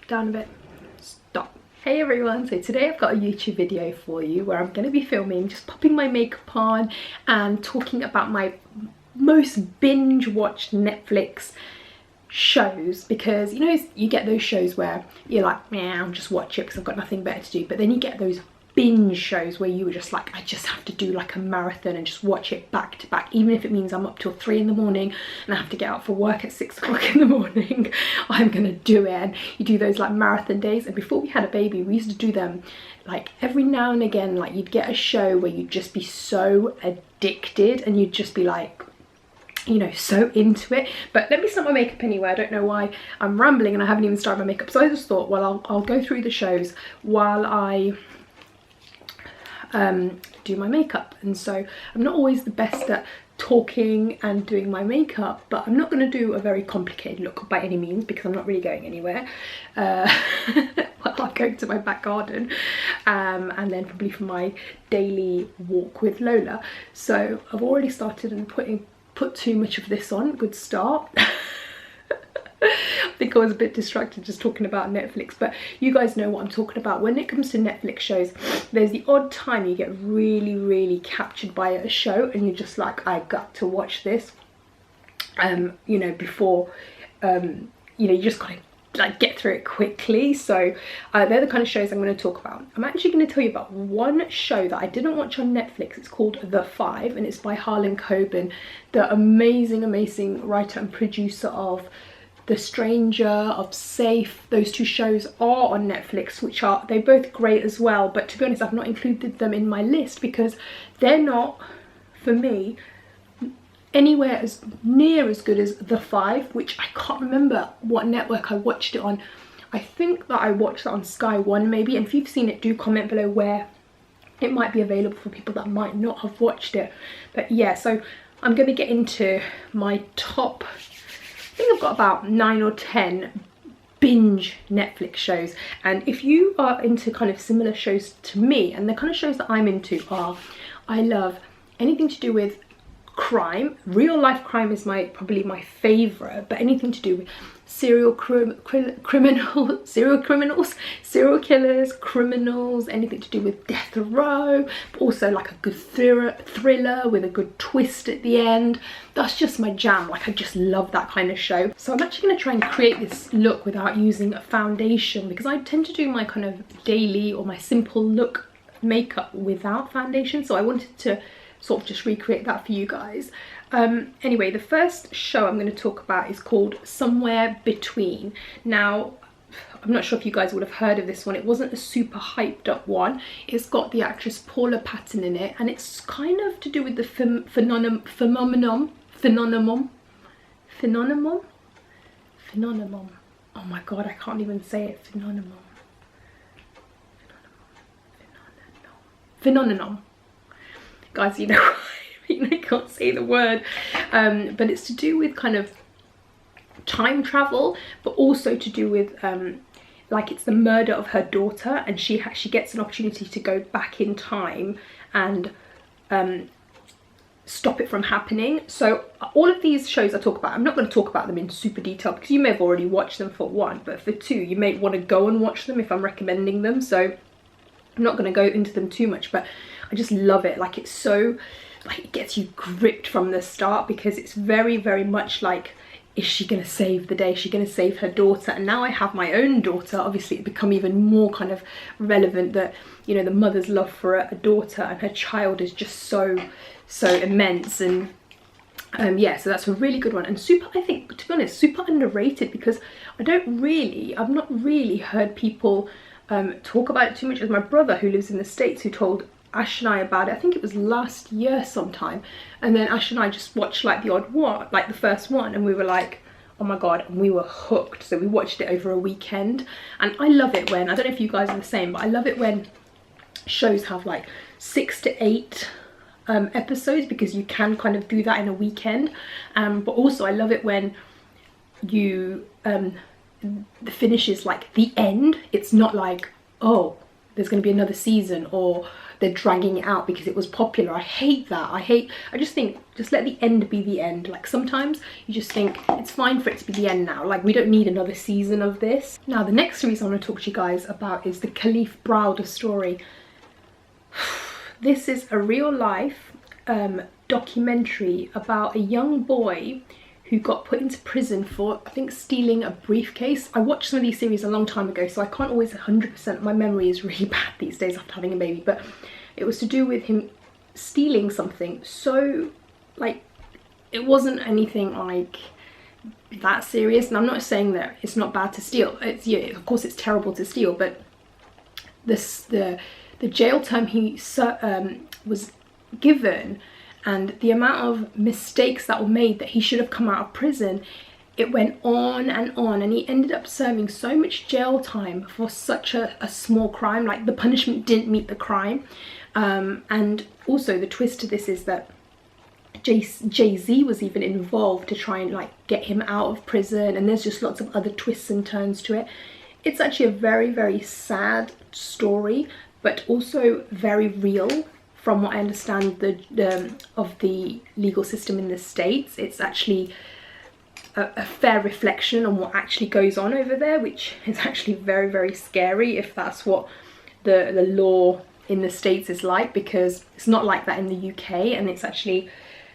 down a bit, stop. Hey everyone, so today I've got a YouTube video for you where I'm going to be filming, just popping my makeup on and talking about my most binge watched Netflix shows, because you know you get those shows where you're like, yeah, I'll just watch it because I've got nothing better to do, but then you get those binge shows where you were just like, I just have to do like a marathon and just watch it back to back, even if it means I'm up till 3 in the morning and I have to get out for work at 6 o'clock in the morning. I'm gonna do it. And you do those like marathon days, and before we had a baby we used to do them like every now and again. Like you'd get a show where you'd just be so addicted and you'd just be like, you know, so into it. But let me start my makeup anyway. I don't know why I'm rambling and I haven't even started my makeup, so I just thought, well, I'll go through the shows while I do my makeup. And so I'm not always the best at talking and doing my makeup, but I'm not going to do a very complicated look by any means because I'm not really going anywhere. Well, I'm going to my back garden and then probably for my daily walk with Lola. So I've already started and put too much of this on. Good start. I think I was a bit distracted just talking about Netflix, but you guys know what I'm talking about. When it comes to Netflix shows, there's the odd time you get really captured by a show and you're just like, I got to watch this, you know, before, you know, you just gotta like get through it quickly. So they're the kind of shows I'm going to talk about. I'm actually going to tell you about one show that I didn't watch on Netflix. It's called The Five and it's by Harlan Coben, the amazing writer and producer of The Stranger, of Safe. Those two shows are on Netflix, which are, they're both great as well, but to be honest I've not included them in my list because they're not, for me, anywhere as near as good as The Five, which I can't remember what network I watched it on. I think that I watched it on Sky One maybe, and if you've seen it, do comment below where it might be available for people that might not have watched it. But yeah, so I'm going to get into my top, I think I've got about 9 or 10 binge Netflix shows, and if you are into kind of similar shows to me, and the kind of shows that I'm into are, I love anything to do with crime. Real life crime is probably my favorite, but anything to do with serial criminals, serial killers, criminals, anything to do with death row, but also like a good thriller with a good twist at the end. That's just my jam. Like I just love that kind of show. So I'm actually going to try and create this look without using a foundation, because I tend to do my kind of daily or my simple look makeup without foundation, so I wanted to sort of just recreate that for you guys. Anyway, the first show I'm going to talk about is called Somewhere Between. Now, I'm not sure if you guys would have heard of this one. It wasn't a super hyped up one. It's got the actress Paula Patton in it, and it's kind of to do with the phenomenon. Oh my god, I can't even say it. Phenomenon. Guys, you know what I mean, I can't say the word, but it's to do with kind of time travel, but also to do with like it's the murder of her daughter, and she gets an opportunity to go back in time and stop it from happening. So all of these shows I talk about, I'm not going to talk about them in super detail because you may have already watched them for one, but for two you may want to go and watch them if I'm recommending them, so I'm not going to go into them too much. But I just love it. Like it's so, like it gets you gripped from the start, because it's very much like, is she going to save the day? Is she going to save her daughter? And now I have my own daughter, obviously it become even more kind of relevant that, you know, the mother's love for a daughter and her child is just so immense. And yeah, so that's a really good one, and super, I think, to be honest, super underrated, because I've not really heard people talk about it too much. As my brother who lives in the States, who told Ash and I about it, I think it was last year sometime, and then Ash and I just watched like the odd one, like the first one, and we were like, oh my god, and we were hooked. So we watched it over a weekend, and I love it when, I don't know if you guys are the same, but I love it when shows have like 6 to 8 episodes, because you can kind of do that in a weekend. But also I love it when you the finish is like the end. It's not like, oh, there's going to be another season, or they're dragging it out because it was popular. I hate that. I just think, just let the end be the end. Like sometimes you just think it's fine for it to be the end now. Like we don't need another season of this. Now the next series I want to talk to you guys about is the Kalief Browder story. This is a real life documentary about a young boy who got put into prison for, I think, stealing a briefcase. I watched some of these series a long time ago, so I can't always 100%, my memory is really bad these days after having a baby, but it was to do with him stealing something. So, like, it wasn't anything like that serious, and I'm not saying that it's not bad to steal. It's, yeah, of course it's terrible to steal, but the jail term he was given, and the amount of mistakes that were made that he should have come out of prison, it went on, and he ended up serving so much jail time for such a small crime. Like the punishment didn't meet the crime. And also the twist to this is that Jay-Z was even involved to try and like get him out of prison, and there's just lots of other twists and turns to it. It's actually a very, very sad story, but also very real. From what I understand of the legal system in the States, it's actually a fair reflection on what actually goes on over there, which is actually very, very scary if that's what the law in the States is like, because it's not like that in the UK, and it's actually,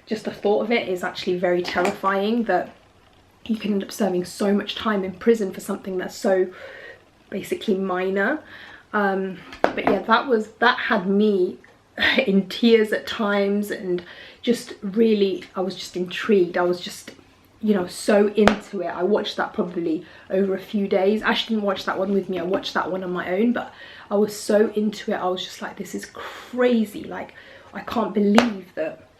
just the thought of it is actually very terrifying, that you can end up serving so much time in prison for something that's so basically minor. But yeah, that had me in tears at times, and just really, I was just intrigued. I was just, you know, so into it. I watched that probably over a few days. Ash didn't watch that one with me, I watched that one on my own, but I was so into it. I was just like, this is crazy. Like, I can't believe that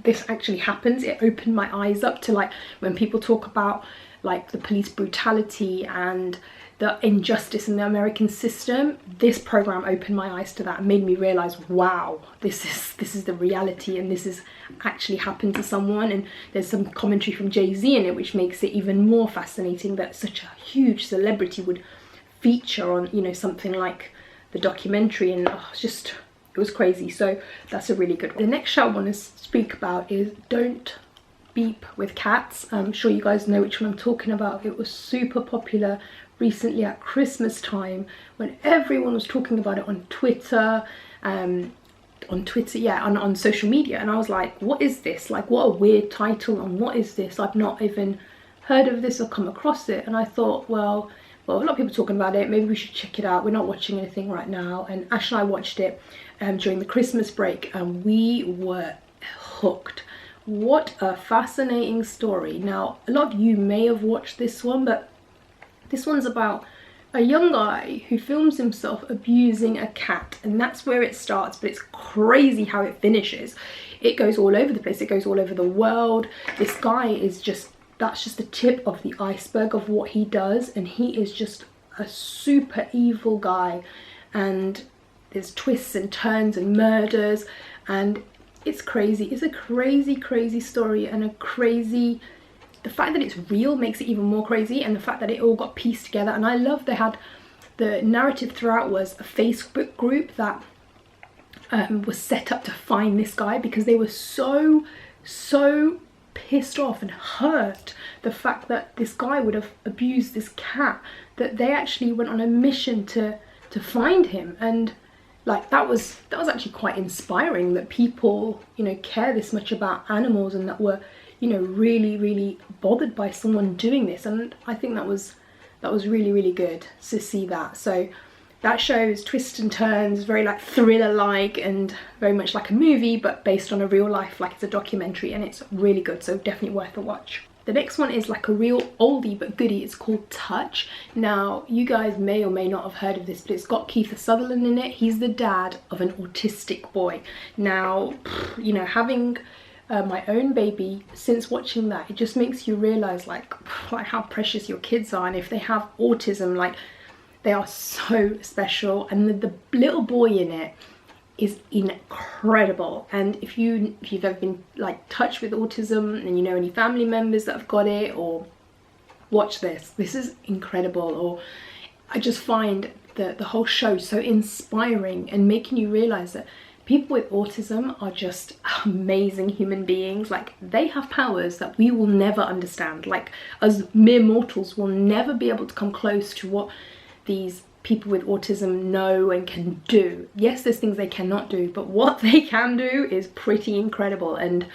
this actually happens. It opened my eyes up to, like, when people talk about like the police brutality and the injustice in the American system, this program opened my eyes to that and made me realize, wow, this is the reality, and this has actually happened to someone. And there's some commentary from Jay-Z in it, which makes it even more fascinating that such a huge celebrity would feature on, you know, something like the documentary. And it was crazy. So that's a really good one. The next show I want to speak about is Don't Beep with Cats. I'm sure you guys know which one I'm talking about. It was super popular recently at Christmas time, when everyone was talking about it on Twitter, on social media, and I was like, what is this? Like, what a weird title, and what is this? I've not even heard of this or come across it. And I thought, well, a lot of people are talking about it, maybe we should check it out. We're not watching anything right now, and Ash and I watched it during the Christmas break, and we were hooked. What a fascinating story. Now, a lot of you may have watched this one, but this one's about a young guy who films himself abusing a cat, and that's where it starts, but it's crazy how it finishes. It goes all over the place, it goes all over the world. This guy is just, that's just the tip of the iceberg of what he does, and he is just a super evil guy, and there's twists and turns and murders, and it's crazy. It's a crazy, crazy story, and the fact that it's real makes it even more crazy, and the fact that it all got pieced together. And I love they had, the narrative throughout was a Facebook group that was set up to find this guy, because they were so pissed off and hurt the fact that this guy would have abused this cat, that they actually went on a mission to find him. And like, that was actually quite inspiring, that people, you know, care this much about animals, and that were, you know, really, really bothered by someone doing this. And I think that was really, really good to see that. So that shows twists and turns, very like thriller like, and very much like a movie, but based on a real life, like it's a documentary, and it's really good, so definitely worth a watch. The next one is like a real oldie but goodie. It's called Touch. Now, you guys may or may not have heard of this, but it's got Kiefer Sutherland in it. He's the dad of an autistic boy. Now, you know, having my own baby, since watching that, it just makes you realize like how precious your kids are, and if they have autism, like, they are so special. And the little boy in it is incredible. And if you've ever been like touched with autism, and you know any family members that have got it, or watch this is incredible. Or I just find the whole show so inspiring and making you realize that people with autism are just amazing human beings. Like, they have powers that we will never understand. Like, as mere mortals will never be able to come close to what these people with autism know and can do. Yes, there's things they cannot do, but what they can do is pretty incredible, and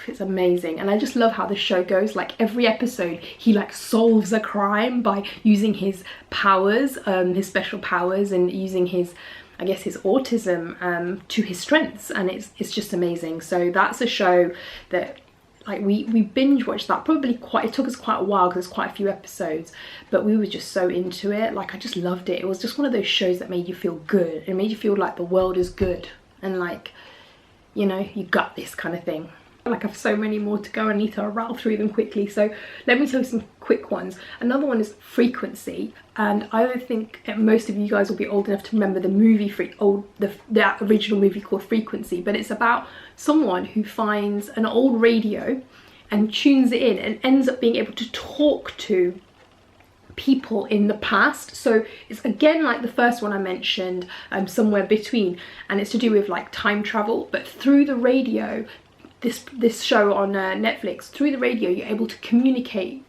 it's amazing. And I just love how the show goes. Like, every episode he like solves a crime by using his powers, his special powers, and using his, I guess, his autism to his strengths, and it's just amazing. So that's a show that, like, we binge watched that probably it took us quite a while because there's quite a few episodes, but we were just so into it. Like, I just loved it. It was just one of those shows that made you feel good. It made you feel like the world is good and, like, you know, you got this kind of thing. Like, I have so many more to go. I need to rattle through them quickly, so let me tell you some quick ones. Another one is Frequency, and I don't think most of you guys will be old enough to remember the movie the original movie called Frequency, but it's about someone who finds an old radio and tunes it in and ends up being able to talk to people in the past. So it's again like the first one I mentioned, Somewhere Between, and it's to do with like time travel, but through the radio. This show on Netflix, through the radio you're able to communicate.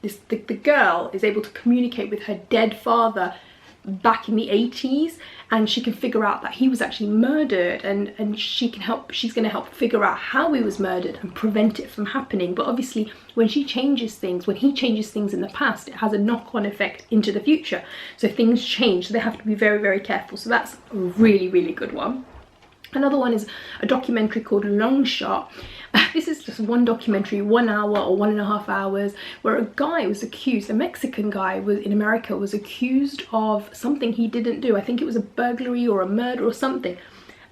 The girl is able to communicate with her dead father back in the 80s, and she can figure out that he was actually murdered, and she's going to help figure out how he was murdered and prevent it from happening. But obviously when he changes things in the past, it has a knock-on effect into the future, so things change, so they have to be very, very careful. So that's a really, really good one. Another one is a documentary called Long Shot. This is just one documentary, 1 hour or 1.5 hours, where a guy was accused, a Mexican guy in America was accused of something he didn't do. I think it was a burglary or a murder or something.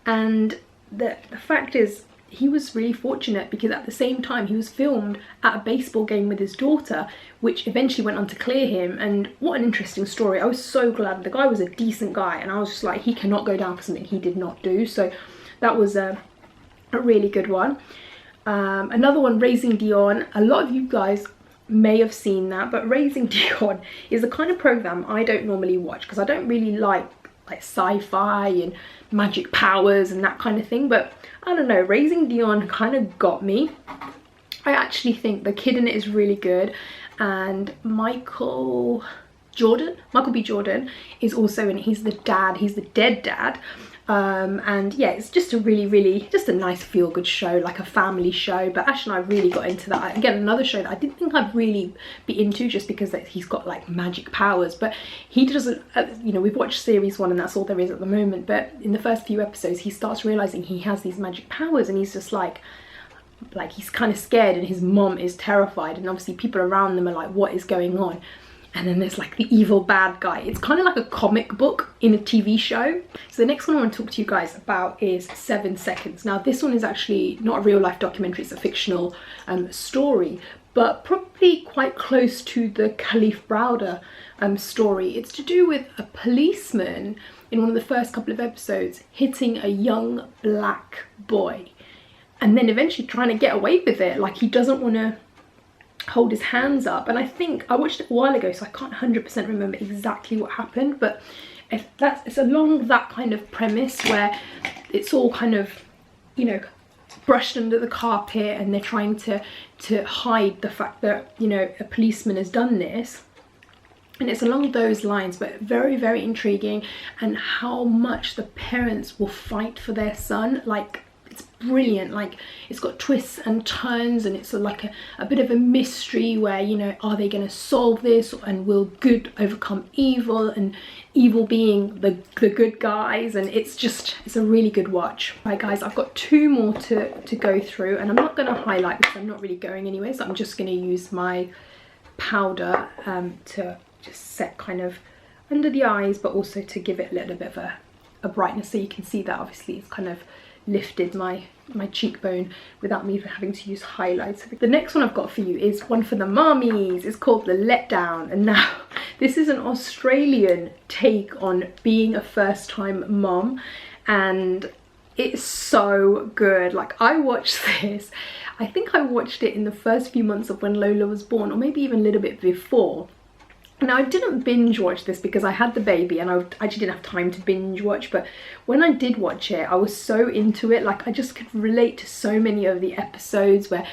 And the fact is, he was really fortunate because at the same time he was filmed at a baseball game with his daughter, which eventually went on to clear him. And what an interesting story. I was so glad. The guy was a decent guy, and I was just like, he cannot go down for something he did not do. So that was a really good one. Another one, Raising Dion. A lot of you guys may have seen that, but Raising Dion is the kind of program I don't normally watch because I don't really like sci-fi and magic powers and that kind of thing, but I don't know, Raising Dion kind of got me. I actually think the kid in it is really good, and Michael B. Jordan is also in it. He's the dad, he's the dead dad. And yeah, it's just a really just a nice feel-good show, like a family show. But Ash and I really got into that. Again, another show that I didn't think I'd really be into just because he's got like magic powers, but he doesn't, you know, we've watched series 1 and that's all there is at the moment, but in the first few episodes he starts realizing he has these magic powers, and he's just like he's kind of scared, and his mom is terrified, and obviously people around them are like, what is going on? And then there's like the evil bad guy. It's kind of like a comic book in a TV show. So the next one I want to talk to you guys about is 7 Seconds. Now this one is actually not a real life documentary, it's a fictional story, but probably quite close to the Kalief Browder story. It's to do with a policeman in one of the first couple of episodes hitting a young black boy, and then eventually trying to get away with it. Like, he doesn't want to hold his hands up. And I think I watched it a while ago, so I can't 100% remember exactly what happened, but it's along that kind of premise where it's all kind of, you know, brushed under the carpet, and they're trying to hide the fact that, you know, a policeman has done this. And it's along those lines, but very, very intriguing, and how much the parents will fight for their son. Like, it's brilliant. Like, it's got twists and turns, and it's like a bit of a mystery where, you know, are they going to solve this, and will good overcome evil, and evil being the good guys? And it's a really good watch. Right guys, I've got 2 more to go through, and I'm not going to highlight because I'm not really going anywhere, so I'm just going to use my powder to just set kind of under the eyes, but also to give it a little bit of a brightness, so you can see that obviously it's kind of lifted my cheekbone without me even having to use highlights. The next one I've got for you is one for the mummies. It's called The Letdown, and now this is an Australian take on being a first-time mum, and it's so good. Like, I watched this, I think I watched it in the first few months of when Lola was born, or maybe even a little bit before. Now, I didn't binge watch this because I had the baby and I actually didn't have time to binge watch, but when I did watch it, I was so into it. Like, I just could relate to so many of the episodes where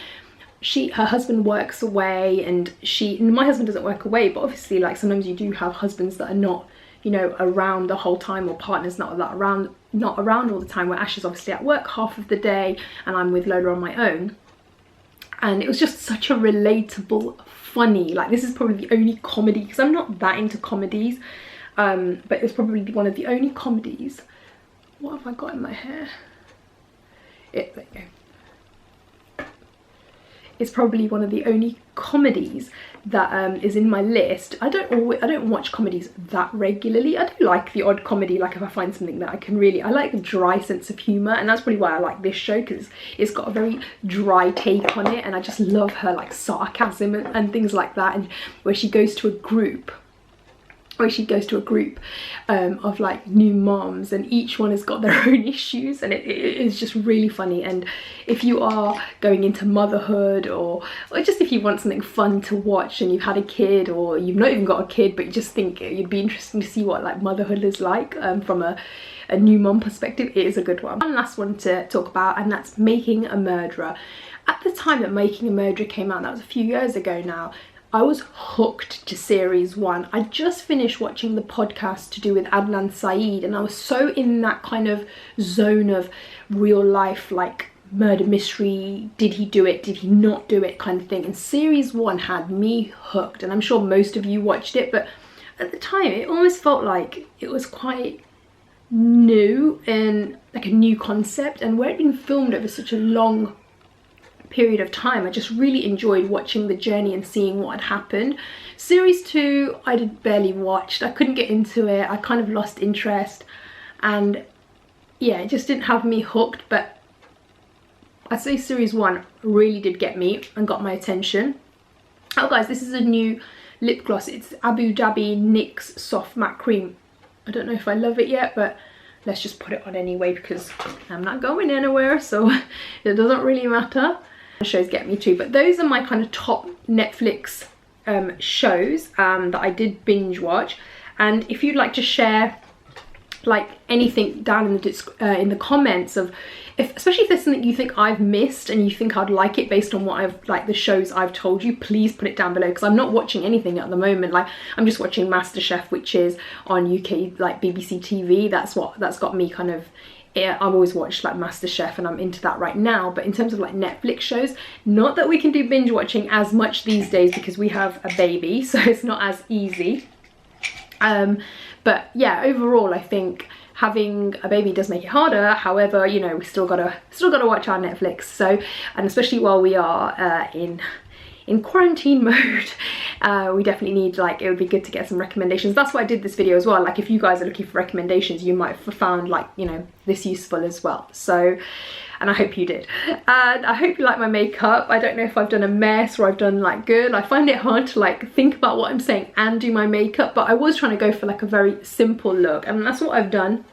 her husband works away, and my husband doesn't work away, but obviously, like, sometimes you do have husbands that are not, you know, around the whole time, or partners not around all the time, where Ash is obviously at work half of the day and I'm with Lola on my own. And it was just such a relatable, funny, like, this is probably the only comedy, because I'm not that into comedies, but it was probably one of the only comedies. What have I got in my hair? There you go. It's probably one of the only comedies that is in my list. I don't watch comedies that regularly. I do like the odd comedy, like if I find something that I like a dry sense of humour, and that's probably why I like this show, because it's got a very dry take on it, and I just love her, like, sarcasm and things like that, and where she goes to a group of like new moms, and each one has got their own issues, and it is just really funny. And if you are going into motherhood, or just if you want something fun to watch and you've had a kid, or you've not even got a kid but you just think it'd be interesting to see what, like, motherhood is like from a new mom perspective, it is a good one. One last one to talk about, and that's Making a Murderer. At the time that Making a Murderer came out, that was a few years ago now, I was hooked to series 1. I just finished watching the podcast to do with Adnan Syed, and I was so in that kind of zone of real life, like, murder mystery, did he do it, did he not do it kind of thing, and series 1 had me hooked. And I'm sure most of you watched it, but at the time it almost felt like it was quite new and like a new concept, and where it'd been filmed over such a long period of time, I just really enjoyed watching the journey and seeing what had happened. Series 2 I did barely watched. I couldn't get into it. I kind of lost interest, and yeah, it just didn't have me hooked. But I'd say series 1 really did get me and got my attention. Oh guys, this is a new lip gloss. It's Abu Dhabi NYX Soft Matte Cream. I don't know if I love it yet, but let's just put it on anyway because I'm not going anywhere, so it doesn't really matter. Shows get me too. But those are my kind of top Netflix shows that I did binge watch. And if you'd like to share, like, anything down in the comments of, especially if there's something you think I've missed and you think I'd like it based on what the shows I've told you, please put it down below, because I'm not watching anything at the moment. Like, I'm just watching MasterChef, which is on UK, like, BBC TV. That's got me kind of, I've always watched, like, MasterChef, and I'm into that right now. But in terms of, like, Netflix shows, not that we can do binge watching as much these days because we have a baby, so it's not as easy. But yeah, overall I think having a baby does make it harder. However, you know, we still gotta watch our Netflix. So, and especially while we are in quarantine mode, we definitely need, like, it would be good to get some recommendations. That's why I did this video as well. Like, if you guys are looking for recommendations, you might have found, like, you know, this useful as well. So, and I hope you did. And I hope you like my makeup. I don't know if I've done a mess or I've done, like, good. I find it hard to, like, think about what I'm saying and do my makeup, but I was trying to go for, like, a very simple look, and that's what I've done.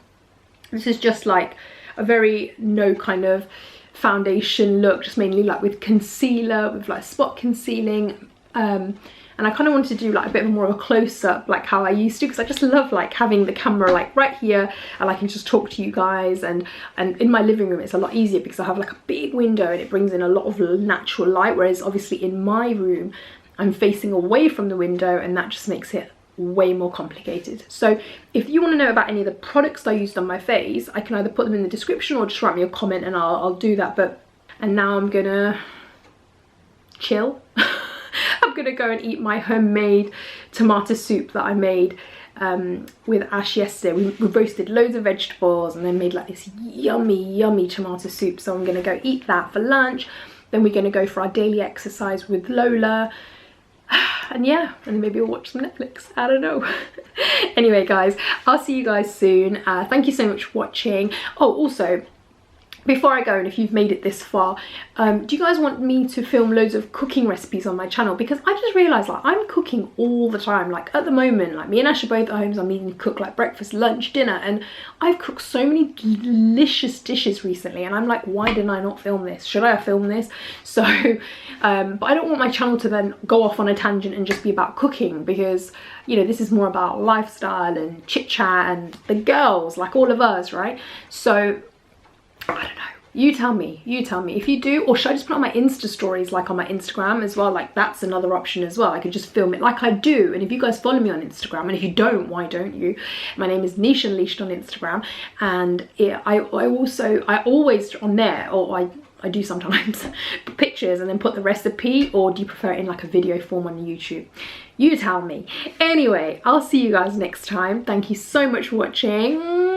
This is just, like, a very no kind of foundation look, just mainly, like, with concealer, with, like, spot concealing, and I kind of wanted to do, like, a bit more of a close-up, like how I used to, because I just love, like, having the camera, like, right here, and I can just talk to you guys. And in my living room it's a lot easier because I have, like, a big window and it brings in a lot of natural light, whereas obviously in my room I'm facing away from the window, and that just makes it way more complicated. So if you want to know about any of the products I used on my face, I can either put them in the description or just write me a comment and I'll do that. And now I'm gonna chill. I'm gonna go and eat my homemade tomato soup that I made with Ash yesterday. We roasted loads of vegetables and then made, like, this yummy tomato soup. So I'm gonna go eat that for lunch. Then we're gonna go for our daily exercise with Lola. And yeah, and then maybe we'll watch some Netflix. I don't know. Anyway, guys, I'll see you guys soon. Thank you so much for watching. Oh, also, before I go, and if you've made it this far, do you guys want me to film loads of cooking recipes on my channel? Because I just realised, like, I'm cooking all the time. Like, at the moment, like, me and Ash are both at home, so I'm eating cook like breakfast, lunch, dinner, and I've cooked so many delicious dishes recently, and I'm like, why didn't I not film this? Should I have filmed this? So but I don't want my channel to then go off on a tangent and just be about cooking, because, you know, this is more about lifestyle and chit chat and the girls, like all of us, right? So I don't know, you tell me if you do, or should I just put on my Insta stories, like on my Instagram as well? Like, that's another option as well. I could just film it like I do. And if you guys follow me on Instagram, and if you don't, why don't you? My name is Nisha Unleashed on Instagram, and I always on there, or I do sometimes, pictures and then put the recipe, or do you prefer it in like a video form on YouTube? You tell me. Anyway, I'll see you guys next time. Thank you so much for watching.